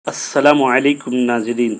السلام علیکم ناظرین،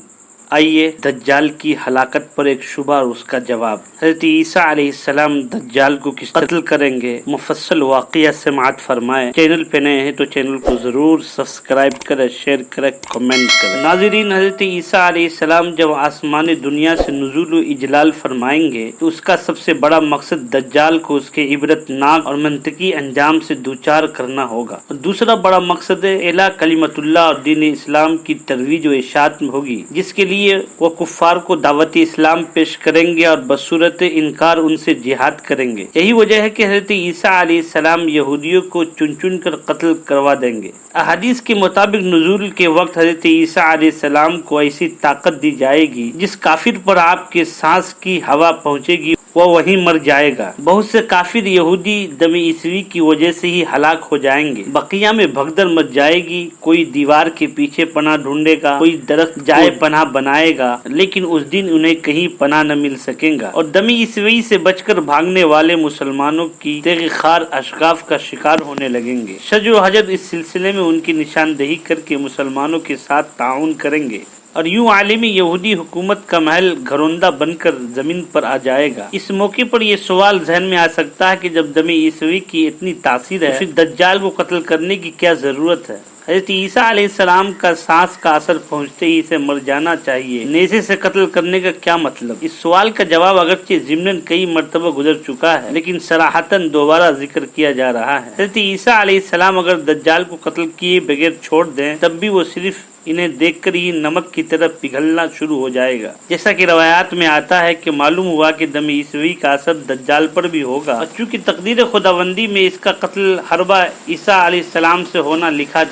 آئیے دجال کی ہلاکت پر ایک شبہ اور اس کا جواب۔ حضرت عیسیٰ علیہ السلام دجال کو کس قتل کریں گے، مفصل واقعہ سماعت فرمائے۔ چینل پہ نئے ہیں تو چینل کو ضرور سبسکرائب کریں، شیئر کریں، کمنٹ کریں۔ ناظرین، حضرت عیسیٰ علیہ السلام جب آسمان دنیا سے نزول و اجلال فرمائیں گے تو اس کا سب سے بڑا مقصد دجال کو اس کے عبرت ناک اور منطقی انجام سے دوچار کرنا ہوگا، اور دوسرا بڑا مقصد اعلیٰ کلمت اللہ اور دین اسلام کی ترویج و اشاعت میں ہوگی، جس کے لیے وہ کفار کو دعوت اسلام پیش کریں گے اور بصورت انکار ان سے جہاد کریں گے۔ یہی وجہ ہے کہ حضرت عیسیٰ علیہ السلام یہودیوں کو چن چن کر قتل کروا دیں گے۔ احادیث کے مطابق نزول کے وقت حضرت عیسیٰ علیہ السلام کو ایسی طاقت دی جائے گی جس کافر پر آپ کے سانس کی ہوا پہنچے گی وہ وہیں مر جائے گا۔ بہت سے کافر یہودی دم عیسوی کی وجہ سے ہی ہلاک ہو جائیں گے۔ بقیہ میں بھگدڑ مچ جائے گی، کوئی دیوار کے پیچھے پناہ ڈھونڈے گا، کوئی درخت جائے پناہ بنائے گا، لیکن اس دن انہیں کہیں پناہ نہ مل سکے گا، اور دم عیسوی سے بچ کر بھاگنے والے مسلمانوں کی تیغ خار اشغاف کا شکار ہونے لگیں گے۔ شج و حجب اس سلسلے میں ان کی نشاندہی کر کے مسلمانوں کے ساتھ تعاون کریں گے، اور یوں عالمی یہودی حکومت کا محل گھروندہ بن کر زمین پر آ جائے گا۔ اس موقع پر یہ سوال ذہن میں آ سکتا ہے کہ جب دم عیسوی کی اتنی تاثیر ہے، پھر دجال کو قتل کرنے کی کیا ضرورت ہے؟ حضرت عیسیٰ علیہ السلام کا سانس کا اثر پہنچتے ہی اسے مر جانا چاہیے، نیزے سے قتل کرنے کا کیا مطلب؟ اس سوال کا جواب اگرچہ ضمناً کئی مرتبہ گزر چکا ہے، لیکن صراحتاً دوبارہ ذکر کیا جا رہا ہے۔ حضرت عیسیٰ علیہ السلام اگر دجال کو قتل کیے بغیر چھوڑ دیں تب بھی وہ صرف انہیں دیکھ کر ہی نمک کی طرح پگھلنا شروع ہو جائے گا، جیسا کہ روایات میں آتا ہے کہ معلوم ہوا کہ دم عیسوی کا اثر دجال پر بھی ہوگا، اور چونکہ تقدیر خداوندی میں اس کا قتل حربہ عیسیٰ علیہ السلام سے ہونا لکھا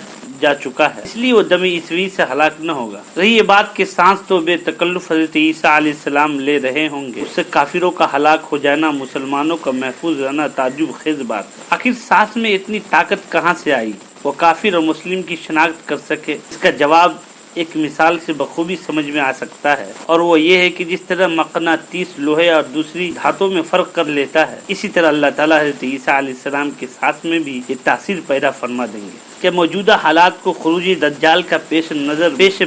جا چکا ہے، اس لیے وہ دم عیسوی سے ہلاک نہ ہوگا۔ رہی یہ بات کہ سانس تو بے تکلف حضرت عیسیٰ علیہ السلام لے رہے ہوں گے، اس سے کافروں کا ہلاک ہو جانا، مسلمانوں کا محفوظ رہنا تعجب خیز بات ہے۔ آخر سانس میں اتنی طاقت کہاں سے آئی وہ کافر اور مسلم کی شناخت کر سکے؟ اس کا جواب ایک مثال سے بخوبی سمجھ میں آ سکتا ہے، اور وہ یہ ہے کہ جس طرح مقناطیس لوہے اور دوسری دھاتوں میں فرق کر لیتا ہے، اسی طرح اللہ تعالیٰ حضرت عیسیٰ علیہ السلام کے سانس میں بھی یہ تاثیر پیدا فرما دیں گے۔ کیا موجودہ حالات کو خروج دجال کا پیش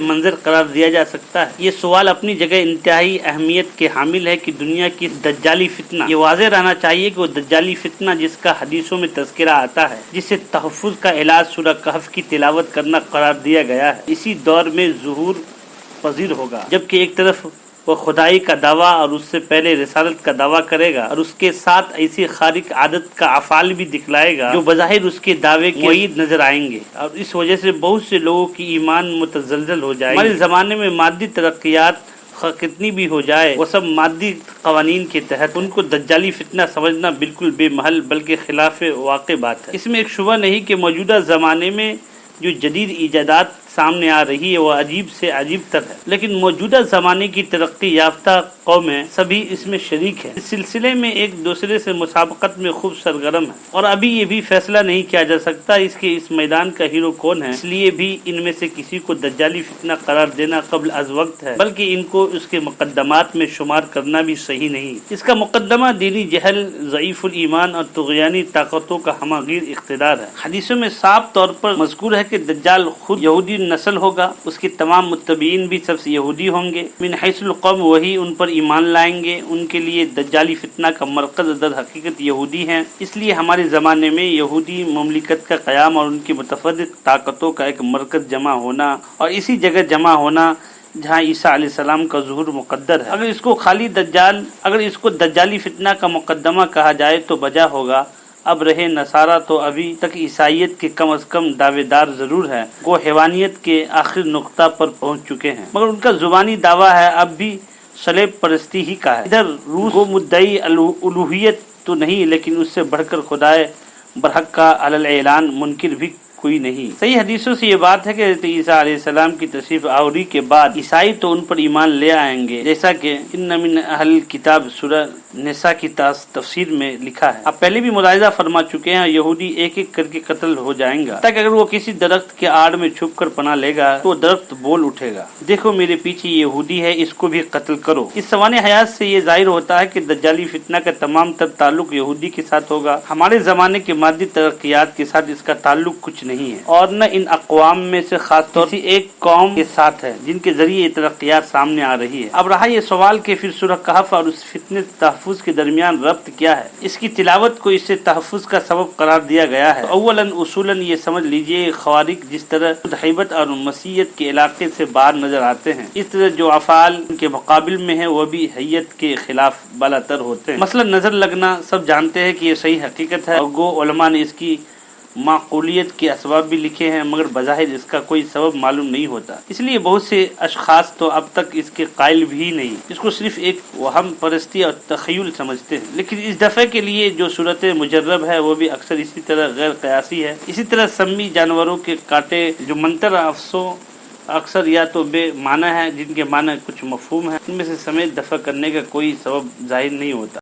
منظر قرار دیا جا سکتا ہے؟ یہ سوال اپنی جگہ انتہائی اہمیت کے حامل ہے کہ دنیا کی دجالی فتنہ، یہ واضح رہنا چاہیے کہ وہ دجالی فتنہ جس کا حدیثوں میں تذکرہ آتا ہے، جس سے تحفظ کا علاج سورہ کہف کی تلاوت کرنا قرار دیا گیا ہے، اسی دور میں ظہور پذیر ہوگا، جبکہ ایک طرف وہ خدائی کا دعویٰ اور اس سے پہلے رسالت کا دعویٰ کرے گا، اور اس کے ساتھ ایسی خارق عادت کا افعال بھی دکھلائے گا جو بظاہر اس کے دعوے کے معید نظر آئیں گے، اور اس وجہ سے بہت سے لوگوں کی ایمان متزلزل ہو جائے گا۔ ہمارے زمانے میں مادی ترقیات کتنی بھی ہو جائے، وہ سب مادی قوانین کے تحت، ان کو دجالی فتنہ سمجھنا بالکل بے محل بلکہ خلاف واقع بات ہے۔ اس میں ایک شبہ نہیں کہ موجودہ زمانے میں جو جدید ایجادات سامنے آ رہی ہے وہ عجیب سے عجیب تر ہے، لیکن موجودہ زمانے کی ترقی یافتہ قومیں سبھی اس میں شریک ہیں، اس سلسلے میں ایک دوسرے سے مسابقت میں خوب سرگرم ہے، اور ابھی یہ بھی فیصلہ نہیں کیا جا سکتا اس میدان کا ہیرو کون ہے، اس لیے بھی ان میں سے کسی کو دجالی فتنہ قرار دینا قبل از وقت ہے، بلکہ ان کو اس کے مقدمات میں شمار کرنا بھی صحیح نہیں۔ اس کا مقدمہ دینی جہل، ضعیف الایمان اور طغیانی طاقتوں کا ہماگیر اقتدار ہے۔ حدیثوں میں صاف طور پر مذکور ہے کہ دجال خود یہودی نسل ہوگا، اس کے تمام متبعین بھی سب سے یہودی ہوں گے، من حیث القوم وہی ان پر ایمان لائیں گے، ان کے لیے دجالی فتنہ کا مرکز در حقیقت یہودی ہیں۔ اس لیے ہمارے زمانے میں یہودی مملکت کا قیام اور ان کی متفرق طاقتوں کا ایک مرکز جمع ہونا، اور اسی جگہ جمع ہونا جہاں عیسیٰ علیہ السلام کا ظہور مقدر ہے۔ اگر اس کو دجالی فتنہ کا مقدمہ کہا جائے تو بجا ہوگا۔ اب رہے نصارہ تو ابھی تک عیسائیت کے کم از کم دعوے دار ضرور ہیں، وہ حیوانیت کے آخر نقطہ پر پہنچ چکے ہیں، مگر ان کا زبانی دعویٰ ہے اب بھی صلیب پرستی ہی کا ہے۔ ادھر روس کو مدعی الوہیت تو نہیں، لیکن اس سے بڑھ کر خدائے برحق کا علی الاعلان منکر بھی کوئی نہیں۔ صحیح حدیثوں سے یہ بات ہے کہ حضرت عیسیٰ علیہ السلام کی تشریف آوری کے بعد عیسائی تو ان پر ایمان لے آئیں گے، جیسا کہ ان من اہل کتاب سورہ نساء کی تفسیر میں لکھا ہے۔ اب پہلے بھی ملاحظہ فرما چکے ہیں، یہودی ایک ایک کر کے قتل ہو جائیں گا، تاکہ اگر وہ کسی درخت کے آڑ میں چھپ کر پناہ لے گا تو درخت بول اٹھے گا، دیکھو میرے پیچھے یہودی ہے، اس کو بھی قتل کرو۔ اس سوانح حیات سے یہ ظاہر ہوتا ہے کہ دجالی فتنہ کا تمام تر تعلق یہودی کے ساتھ ہوگا، ہمارے زمانے کے مادی ترقیات کے ساتھ اس کا تعلق کچھ نہیں۔ نہیں ہے اور نہ ان اقوام میں سے خاص طور سے ایک قوم کے ساتھ ہے جن کے ذریعے ترقیات سامنے آ رہی ہے۔ اب رہا یہ سوال کہ پھر سورہ کہف اور اس فتنہ تحفظ کے درمیان ربط کیا ہے؟ اس کی تلاوت کو اس سے تحفظ کا سبب قرار دیا گیا ہے۔ اولاً اصولاً یہ سمجھ لیجئے خوارق جس طرح ہیبت اور مسیحیت کے علاقے سے باہر نظر آتے ہیں، اس طرح جو افعال ان کے مقابل میں ہیں وہ بھی حیت کے خلاف بالاتر ہوتے ہیں۔ مثلا نظر لگنا سب جانتے ہیں کہ یہ صحیح حقیقت ہے اور گو علماء نے اس کی معقولیت کے اسباب بھی لکھے ہیں، مگر بظاہر اس کا کوئی سبب معلوم نہیں ہوتا، اس لیے بہت سے اشخاص تو اب تک اس کے قائل بھی نہیں، اس کو صرف ایک وہم پرستی اور تخیل سمجھتے ہیں۔ لیکن اس دفعہ کے لیے جو صورت مجرب ہے وہ بھی اکثر اسی طرح غیر قیاسی ہے۔ اسی طرح سمی جانوروں کے کاٹے جو منتر افسوں اکثر یا تو بے معنی ہے، جن کے معنی کچھ مفہوم ہے، ان میں سے سمیت دفع کرنے کا کوئی سبب ظاہر نہیں ہوتا۔